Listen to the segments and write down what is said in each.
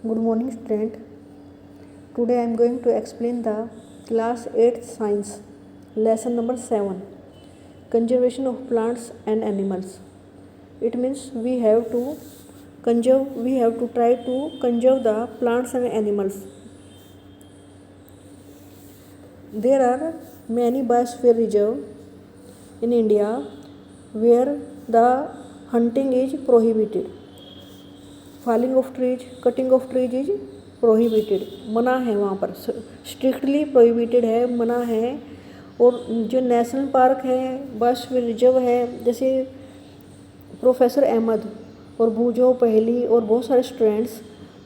Good morning, student. Today I am going to explain the class 8th science lesson number 7, conservation of plants and animals. It means we have to try to conserve the plants and animals. There are many biosphere reserve in India where the hunting is prohibited. Falling of trees, cutting of trees is prohibited, मना है, वहाँ पर strictly prohibited है, मना है। और जो national park है, बायोस्फीयर रिजर्व है, जैसे प्रोफेसर अहमद और भूजो पहली और बहुत सारे स्टूडेंट्स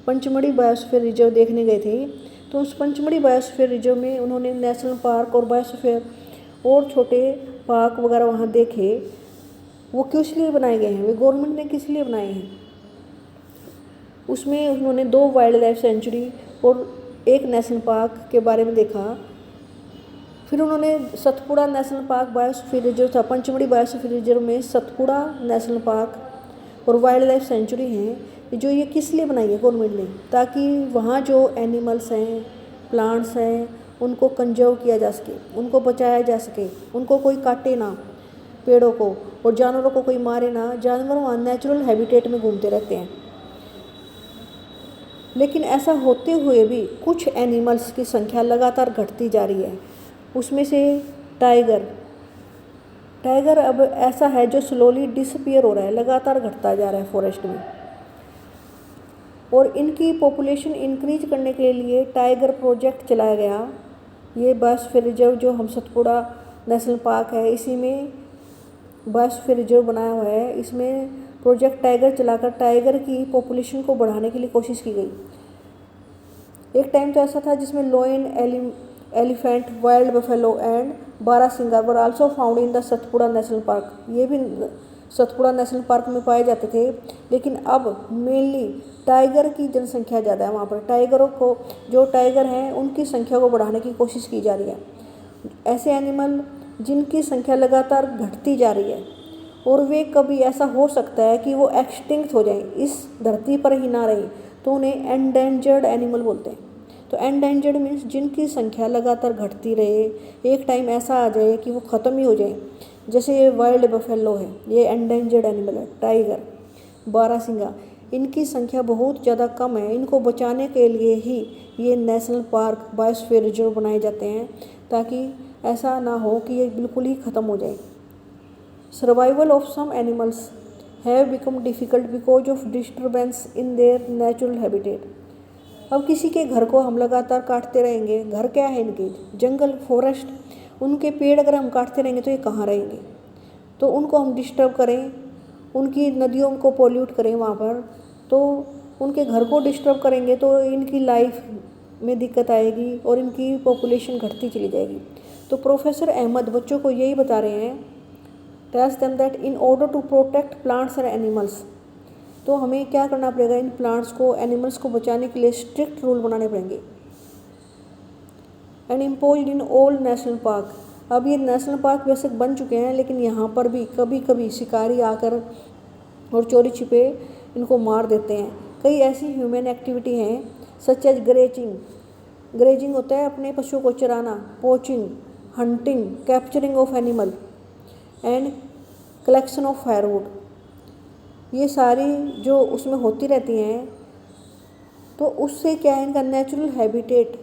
पंचमढ़ी बायोस्फीयर रिजर्व देखने गए थे। तो उस पंचमढ़ी बायोस्फीयर रिजर्व में उन्होंने नेशनल पार्क और बायोस्फीयर और छोटे पार्क वगैरह वहाँ देखे। वो किस लिए बनाए गए हैं, वे गवर्नमेंट ने किस लिए बनाए हैं। उसमें उन्होंने 2 वाइल्ड लाइफ सेंचुरी और 1 नेशनल पार्क के बारे में देखा। फिर उन्होंने Satpura national park biosphere reserve था, पंचमढ़ी बायोस्फीयर रिजर्व में सतपुड़ा नेशनल पार्क और वाइल्ड लाइफ सेंचुरी हैं, जो ये किस लिए बनाई है गवर्नमेंट ने, ताकि वहाँ जो एनिमल्स हैं, प्लांट्स हैं, उनको कंजर्व किया जा सके, उनको बचाया जा सके, उनको कोई काटे ना पेड़ों को, और जानवरों को कोई मारे ना। जानवर वहाँ नेचुरल हैबिटेट में घूमते रहते हैं। लेकिन ऐसा होते हुए भी कुछ एनिमल्स की संख्या लगातार घटती जा रही है। उसमें से टाइगर अब ऐसा है जो स्लोली डिसअपीयर हो रहा है, लगातार घटता जा रहा है फॉरेस्ट में। और इनकी पॉपुलेशन इंक्रीज करने के लिए टाइगर प्रोजेक्ट चलाया गया। ये बायोस्फीयर रिजर्व जो हम सतपुड़ा नेशनल पार्क है, इसी में बायोस्फीयर रिजर्व बनाया हुआ है। इसमें प्रोजेक्ट टाइगर चलाकर टाइगर की पॉपुलेशन को बढ़ाने के लिए कोशिश की गई। एक टाइम तो ऐसा था जिसमें lion, elephant, wild buffalo and barasingha were also found in the Satpura national park. ये भी सतपुड़ा नेशनल पार्क में पाए जाते थे। लेकिन अब मेनली टाइगर की जनसंख्या ज़्यादा है वहाँ पर। टाइगरों को, जो टाइगर हैं, उनकी संख्या को बढ़ाने की कोशिश की जा रही है। ऐसे एनिमल जिनकी संख्या लगातार घटती जा रही है और वे कभी ऐसा हो सकता है कि वो एक्सटिंक्ट हो जाएं, इस धरती पर ही ना रहे, तो उन्हें एंडेंजर्ड एनिमल बोलते हैं। तो एंडेंजर्ड मीन्स जिनकी संख्या लगातार घटती रहे, एक टाइम ऐसा आ जाए कि वो ख़त्म ही हो जाए। जैसे ये वाइल्ड बफेलो है, ये एंडेंजर्ड एनिमल है। टाइगर, बारासिंगा, इनकी संख्या बहुत ज़्यादा कम है। इनको बचाने के लिए ही ये नेशनल पार्क, बायोस्फीयर रिजर्व बनाए जाते हैं, ताकि ऐसा ना हो कि ये बिल्कुल ही ख़त्म हो जाए। Survival of some animals have become difficult because of disturbance in their natural habitat. अब किसी के घर को हम लगातार काटते रहेंगे, घर क्या है इनके, जंगल, फॉरेस्ट, उनके पेड़ अगर हम काटते रहेंगे तो ये कहाँ रहेंगे। तो उनको हम डिस्टर्ब करें, उनकी नदियों को पोल्यूट करें वहाँ पर, तो उनके घर को डिस्टर्ब करेंगे तो इनकी लाइफ में दिक्कत आएगी और इनकी पॉपुलेशन घटती चली जाएगी। तो प्रोफेसर अहमद बच्चों को यही बता रहे हैं, tells them that in order to protect plants and animals, तो हमें क्या करना पड़ेगा, इन प्लांट्स को, एनिमल्स को बचाने के लिए स्ट्रिक्ट रूल बनाने पड़ेंगे। And imposed in all national park. अब ये नेशनल पार्क वैसे बन चुके हैं, लेकिन यहाँ पर भी कभी कभी शिकारी आकर और चोरी छिपे इनको मार देते हैं। कई ऐसी ह्यूमन एक्टिविटी हैं सच एज ग्रेजिंग होता है अपने पशुओं को चराना, poaching, hunting, capturing of animal and collection of firewood. ये सारी जो उसमें होती रहती हैं, तो उससे क्या है, इनका नेचुरल हैबिटेट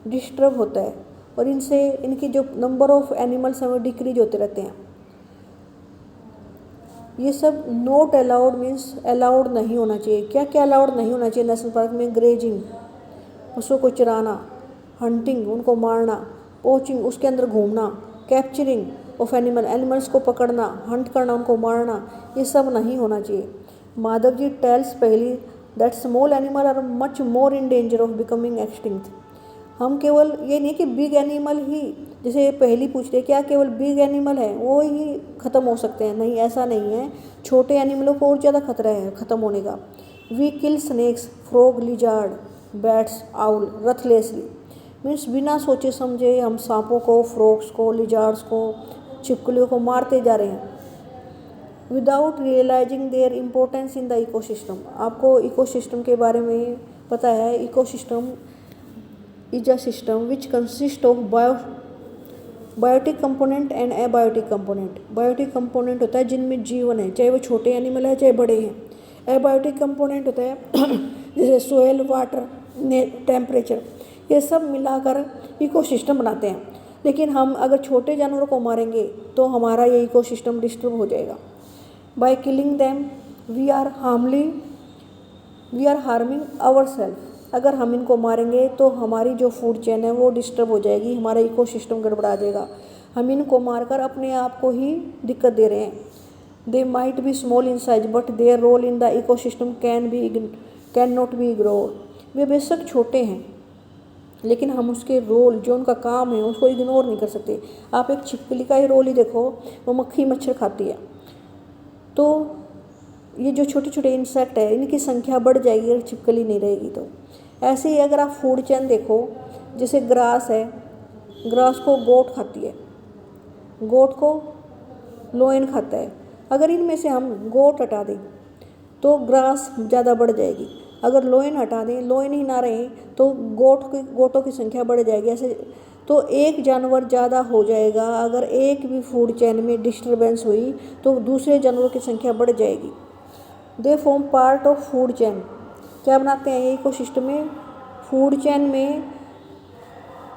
डिस्टर्ब होता है और इनसे इनकी जो नंबर ऑफ एनिमल्स हैं वो डिक्रीज होते रहते हैं। ये सब नॉट अलाउड मीन्स अलाउड नहीं होना चाहिए। क्या क्या अलाउड नहीं होना चाहिए नेशनल पार्क में? ग्रेजिंग, पशुओं को चराना, हंटिंग, उनको मारना, पोचिंग, उसके अंदर घूमना, कैप्चरिंग ऑफ एनिमल्स को पकड़ना, हंट करना, उनको मारना, ये सब नहीं होना चाहिए। माधव जी टेल्स पहली that small animal are much more in danger of becoming extinct. हम केवल ये नहीं कि बिग एनिमल ही, जैसे पहली पूछते क्या केवल बिग एनिमल है वो ही ख़त्म हो सकते हैं? नहीं, ऐसा नहीं है। छोटे एनिमलों को और ज़्यादा खतरा है ख़त्म होने का। We kill snakes, frog, lizard, bats, owl ruthlessly. Means बिना सोचे समझे हम सांपों को, फ्रॉग्स को, लिजार्ड्स को, छिपकलियों को मारते जा रहे हैं without realizing their importance in the ecosystem. आपको इकोसिस्टम के बारे में पता है ecosystem is a system which consist of biotic component and abiotic component. Biotic component होता है जिनमें जीवन है, चाहे वो छोटे एनिमल है चाहे बड़े हैं। एबायोटिक कंपोनेंट होता है जैसे सोयल, वाटर, टेम्परेचर, ये सब मिलाकर इकोसिस्टम बनाते हैं। लेकिन हम अगर छोटे जानवरों को मारेंगे तो हमारा ये इकोसिस्टम डिस्टर्ब हो जाएगा। By killing them we are harming our self. अगर हम इनको मारेंगे तो हमारी जो फूड चेन है वो डिस्टर्ब हो जाएगी, हमारा इकोसिस्टम गड़बड़ा जाएगा। हम इनको मारकर अपने आप को ही दिक्कत दे रहे हैं। They might be small in size but their role in the ecosystem can not be ignore. वे बेशक छोटे हैं लेकिन हम उसके रोल, जो उनका काम है, उसको इग्नोर नहीं कर सकते। आप एक छिपकली का ही रोल ही देखो, वो मक्खी मच्छर खाती है। तो ये जो छोटे छोटे इंसेक्ट है इनकी संख्या बढ़ जाएगी अगर छिपकली नहीं रहेगी तो। ऐसे ही अगर आप फूड चेन देखो, जैसे ग्रास है, ग्रास को गोट खाती है, गोट को लोयन खाता है। अगर इनमें से हम गोट हटा दें तो ग्रास ज़्यादा बढ़ जाएगी। अगर लोयन हटा दें, लोयन ही ना रहे तो गोटों की संख्या बढ़ जाएगी। ऐसे तो एक जानवर ज़्यादा हो जाएगा। अगर एक भी फूड चेन में डिस्टरबेंस हुई तो दूसरे जानवरों की संख्या बढ़ जाएगी। They form part of food chain. क्या बनाते हैं ये इकोसिस्टम में? फूड चेन में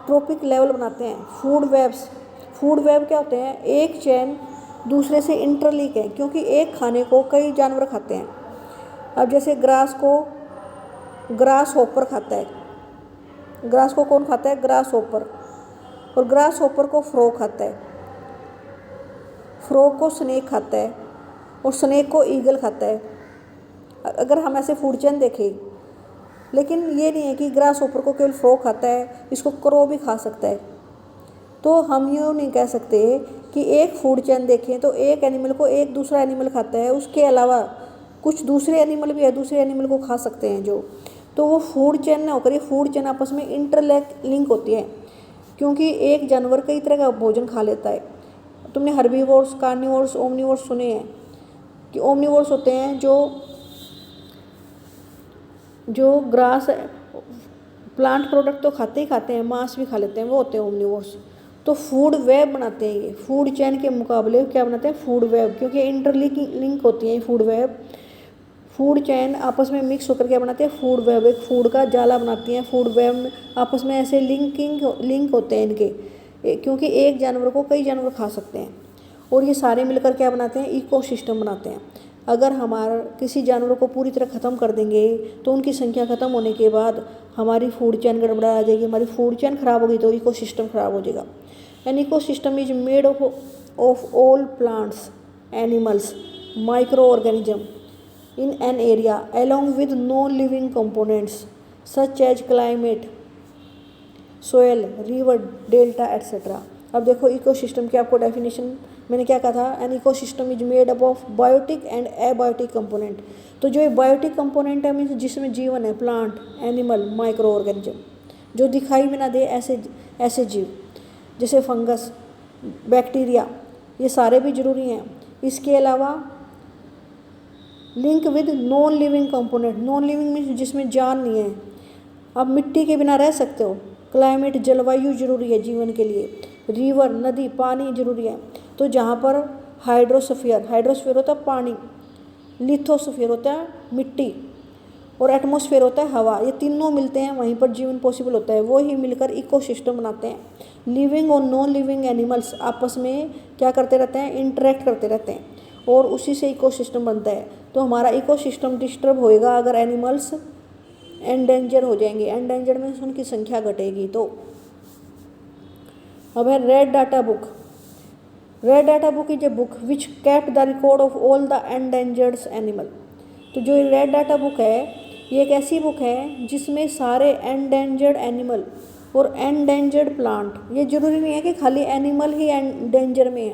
ट्रॉपिक लेवल बनाते हैं। फूड वेब्स, फूड वेब क्या होते हैं? एक चेन दूसरे से इंटरलिंक है, क्योंकि एक खाने को कई जानवर खाते हैं। अब जैसे ग्रास को ग्रास हॉपर खाता है, ग्रास को कौन खाता है? Grass hopper. और ग्रास हॉपर को फ्रॉग खाता है, फ्रॉग को स्नेक खाता है, और स्नेक को ईगल खाता है। अगर हम ऐसे फूड चेन देखें, लेकिन ये नहीं है कि ग्रास हॉपर को केवल फ्रॉग खाता है, इसको क्रो भी खा सकता है। तो हम यूँ नहीं कह सकते कि एक फूड चेन देखें तो एक एनिमल को एक दूसरा एनिमल खाता है, उसके अलावा कुछ दूसरे एनिमल भी है, दूसरे एनिमल को खा सकते हैं जो। तो वो फूड चेन ना होकर ये फूड चेन आपस में इंटरलिंक होती है, क्योंकि एक जानवर कई तरह का भोजन खा लेता है। तुमने हर्बीवोर्स, कार्निवोर्स, ओमनिवोर्स सुने हैं कि ओमनिवोर्स होते हैं जो ग्रास प्लांट प्रोडक्ट तो खाते ही खाते हैं, मांस भी खा लेते हैं, वो होते हैं ओमनिवोर्स। तो फूड वेब बनाते हैं ये, फूड चेन के मुकाबले क्या बनाते हैं? फूड वेब, क्योंकि इंटरलिंक होती हैं फूड वेब। फूड चेन आपस में मिक्स होकर क्या बनाते हैं? फूड वेब, एक फूड का जाला बनाती हैं। फूड वेब में आपस में ऐसे लिंक होते हैं इनके, क्योंकि एक जानवर को कई जानवर खा सकते हैं। और ये सारे मिलकर क्या बनाते हैं? इकोसिस्टम बनाते हैं। अगर हमारा किसी जानवर को पूरी तरह ख़त्म कर देंगे तो उनकी संख्या ख़त्म होने के बाद हमारी फूड चेन गड़बड़ा आ जाएगी। हमारी फूड चेन खराब होगी तो इकोसिस्टम खराब हो जाएगा। N ecosystem is made of all plants, animals, micro organism in an area along with non-living components such as climate, soil, river, delta, etc. अब देखो इकोसिस्टम की आपको डेफिनेशन मैंने क्या कहा था? An ecosystem is made up of biotic and abiotic component. तो जो ये बायोटिक कंपोनेंट है मीन्स जिसमें जीवन है, प्लांट, एनिमल, माइक्रो ऑर्गेनिज्म, जो दिखाई भी ना दे ऐसे जीव, जैसे फंगस, बैक्टीरिया, ये सारे भी जरूरी हैं। इसके अलावा link with non living component, non living means जिसमें जान नहीं है। आप मिट्टी के बिना रह सकते हो। क्लाइमेट, जलवायु जरूरी है जीवन के लिए। रिवर, नदी, पानी जरूरी है। तो जहाँ पर हाइड्रोस्फीयर होता है पानी, लिथोस्फीयर होता है मिट्टी, और एटमॉस्फेयर होता है हवा, ये तीनों मिलते हैं वहीं पर जीवन पॉसिबल होता है। वो ही मिलकर इकोसिस्टम बनाते हैं। लिविंग और नॉन लिविंग एनिमल्स आपस में क्या करते रहते हैं? इंटरेक्ट करते रहते हैं, और उसी से इकोसिस्टम बनता है। तो हमारा इकोसिस्टम डिस्टर्ब होएगा अगर एनिमल्स एंडेंजर हो जाएंगे। एंडेंजर में उनकी संख्या घटेगी। तो अब है red data book. Red data book is a book which kept the record of all the endangered animal. तो जो रेड डाटा बुक है ये एक ऐसी बुक है जिसमें सारे एंडेंजर्ड एनिमल और एंडेंजर्ड प्लांट, ये जरूरी नहीं है कि खाली एनिमल ही एंडेंजर में है,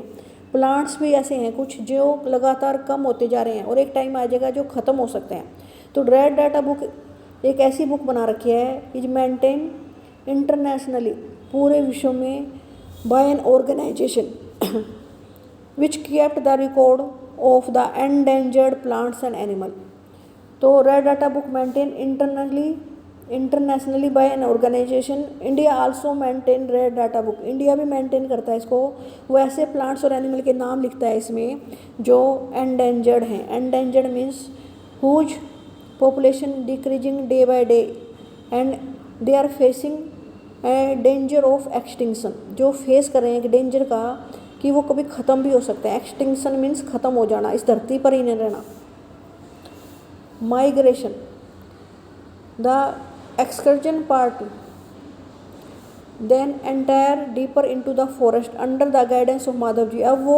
प्लांट्स भी ऐसे हैं कुछ जो लगातार कम होते जा रहे हैं और एक टाइम आ जाएगा जो ख़त्म हो सकते हैं। तो रेड डाटा बुक एक ऐसी बुक बना रखी है इज मेंटेन इंटरनेशनली, पूरे विश्व में, by an organisation which kept the record of the endangered plants and animal. तो red data book maintain internally internationally by an organisation. India also maintain red data book, India भी maintain करता है इसको। वो ऐसे प्लांट्स और animal के नाम लिखता है इसमें जो एंडेंजर्ड हैं। Endangered means whose population decreasing day by day and they are facing danger of extinction, जो फेस कर रहे हैं कि डेंजर का कि वो कभी ख़त्म भी हो सकते हैं। एक्सटिंक्शन मीन्स ख़त्म हो जाना, इस धरती पर ही नहीं रहना। Migration, the excursion party then entire deeper into the forest under the guidance of Madhav ji. अब वो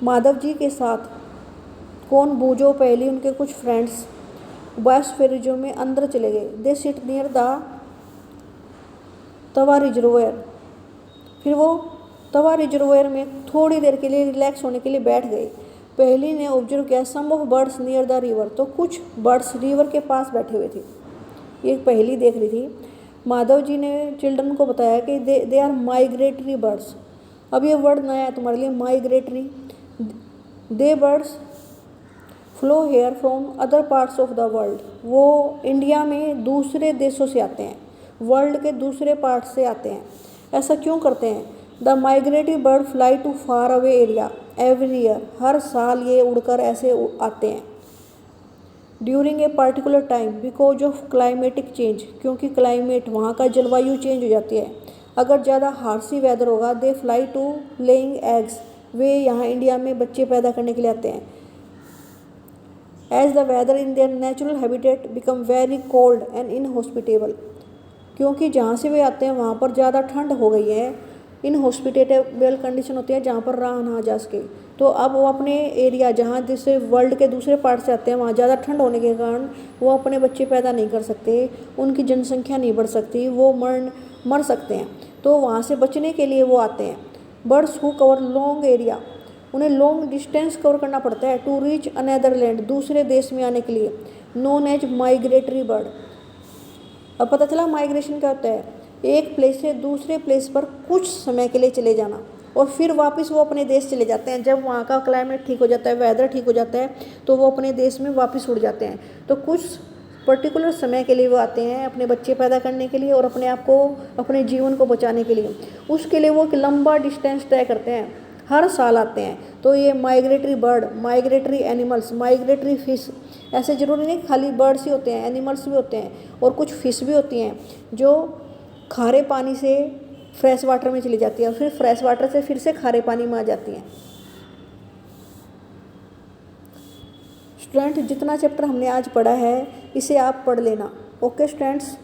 माधव जी के साथ कौन, बूझो पहली उनके कुछ फ्रेंड्स बायोस्फीयर में अंदर चले गए। They sit near the Tawa reservoir, फिर वो तवा रिजर्वायर में थोड़ी देर के लिए रिलैक्स होने के लिए बैठ गए। पहली ने ऑब्जर्व किया some of birds near the river, तो कुछ बर्ड्स रिवर के पास बैठे हुए थे। ये पहली देख रही थी। माधव जी ने चिल्ड्रन को बताया कि दे आर माइग्रेटरी बर्ड्स। अब ये वर्ड नया है तुम्हारे लिए, migratory. They birds flow here from other parts of the world, वो इंडिया में दूसरे देशों से आते हैं, वर्ल्ड के दूसरे पार्ट से आते हैं। ऐसा क्यों करते हैं? The migratory bird fly to far away area every year, हर साल ये उड़कर ऐसे आते हैं। During a particular time because of climatic change, क्योंकि क्लाइमेट वहाँ का जलवायु चेंज हो जाती है। अगर ज़्यादा हार्सी वेदर होगा they fly to laying eggs, वे यहाँ इंडिया में बच्चे पैदा करने के लिए आते हैं। As the weather in their natural habitat become very cold and inhospitable, क्योंकि जहाँ से वे आते हैं वहाँ पर ज़्यादा ठंड हो गई है, इनहॉस्पिटेबल कंडीशन होती है जहाँ पर रहा ना जा सके। तो अब वो अपने एरिया जहाँ जिससे वर्ल्ड के दूसरे पार्ट से आते हैं वहाँ ज़्यादा ठंड होने के कारण वो अपने बच्चे पैदा नहीं कर सकते, उनकी जनसंख्या नहीं बढ़ सकती, वो मर सकते हैं। तो वहाँ से बचने के लिए वो आते हैं। Birds who cover long area, उन्हें लॉन्ग डिस्टेंस कवर करना पड़ता है टू रीच अनदर लैंड, दूसरे देश में आने के लिए, नोन एज माइग्रेटरी बर्ड। अब पता चला माइग्रेशन क्या होता है, एक प्लेस से दूसरे प्लेस पर कुछ समय के लिए चले जाना और फिर वापस वो अपने देश चले जाते हैं। जब वहाँ का क्लाइमेट ठीक हो जाता है, वेदर ठीक हो जाता है, तो वो अपने देश में वापस उड़ जाते हैं। तो कुछ पर्टिकुलर समय के लिए वो आते हैं अपने बच्चे पैदा करने के लिए और अपने आप को, अपने जीवन को बचाने के लिए। उसके लिए वो एक लंबा डिस्टेंस तय करते हैं, हर साल आते हैं। तो ये migratory bird, migratory animals, migratory fish, ऐसे ज़रूरी नहीं खाली बर्ड्स ही होते हैं, एनिमल्स भी होते हैं और कुछ फिश भी होती हैं जो खारे पानी से फ्रेश वाटर में चली जाती है और फिर फ्रेश वाटर से फिर से खारे पानी में आ जाती हैं। स्टूडेंट, जितना चैप्टर हमने आज पढ़ा है इसे आप पढ़ लेना। Okay students.